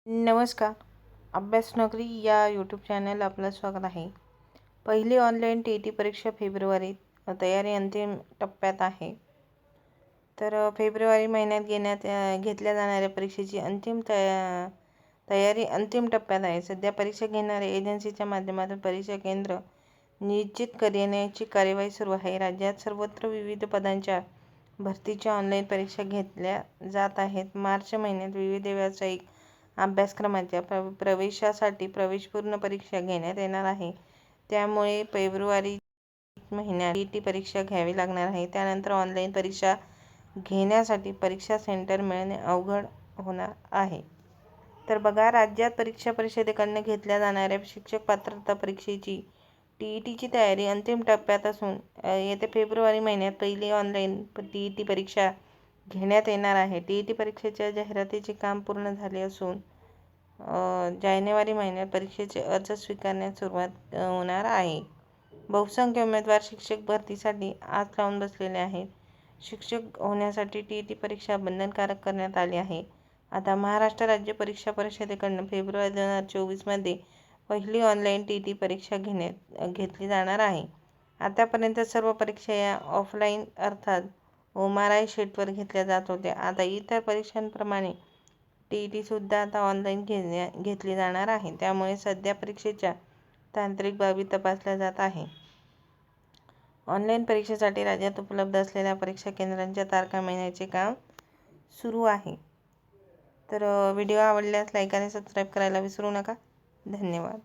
नमस्कार. अभ्यास नगरी या यूट्यूब चॅनल आपलं स्वागत आहे. पहिली ऑनलाईन टी परीक्षा फेब्रुवारीत, तयारी अंतिम टप्प्यात आहे. तर फेब्रुवारी महिन्यात घेतल्या जाणाऱ्या परीक्षेची तयारी अंतिम टप्प्यात आहे. सध्या परीक्षा घेणाऱ्या एजन्सीच्या माध्यमातून परीक्षा केंद्र निश्चित करण्याची कार्यवाही सुरू आहे. राज्यात सर्वत्र विविध पदांच्या भरतीच्या ऑनलाईन परीक्षा घेतल्या जात आहेत. मार्च महिन्यात विविध व्यावसायिक अभ्यासक्रमांच्या प्रवेशासाठी प्रवेशपूर्ण परीक्षा घेण्यात येणार आहे. त्यामुळे फेब्रुवारी महिन्यात टी परीक्षा घ्यावी लागणार आहे. त्यानंतर ऑनलाईन परीक्षा घेण्यासाठी परीक्षा सेंटर मिळणे अवघड होणार आहे. तर बघा, राज्यात परीक्षा परिषदेकडून घेतल्या जाणाऱ्या शिक्षक पात्रता परीक्षेची टीईटीची तयारी अंतिम टप्प्यात असून येत्या फेब्रुवारी महिन्यात पहिली ऑनलाईन टीईटी परीक्षा घेण्यात येणार आहे. टीईटी परीक्षेच्या जाहिरातीचे काम पूर्ण झाले असून जानेवारी महिन्यात परीक्षेचे अर्ज स्वीकारण्यास सुरुवात होणार आहे. बहुसंख्य उमेदवार शिक्षक भरतीसाठी आस लावून बसलेले आहेत. शिक्षक होण्यासाठी टीईटी परीक्षा बंधनकारक करण्यात आली आहे. आता महाराष्ट्र राज्य परीक्षा परिषदेकडून फेब्रुवारी 2024 पहिली ऑनलाईन टीईटी परीक्षा घेतली जाणार आहे. आतापर्यंत सर्व परीक्षा या ऑफलाईन अर्थात ओमाराय शीटवर घेतल्या जात होत्या. आता इतर परीक्षांप्रमाणे टीईटीसुद्धा आता ऑनलाईन घेतली जाणार आहे. त्यामुळे सध्या परीक्षेच्या तांत्रिक बाबी तपासल्या जात आहे. ऑनलाईन परीक्षेसाठी राज्यात उपलब्ध असलेल्या परीक्षा केंद्रांच्या तारखा मिळण्याचे काम सुरू आहे. तर व्हिडिओ आवडल्यास लाईक आणि सबस्क्राईब करायला विसरू नका. धन्यवाद.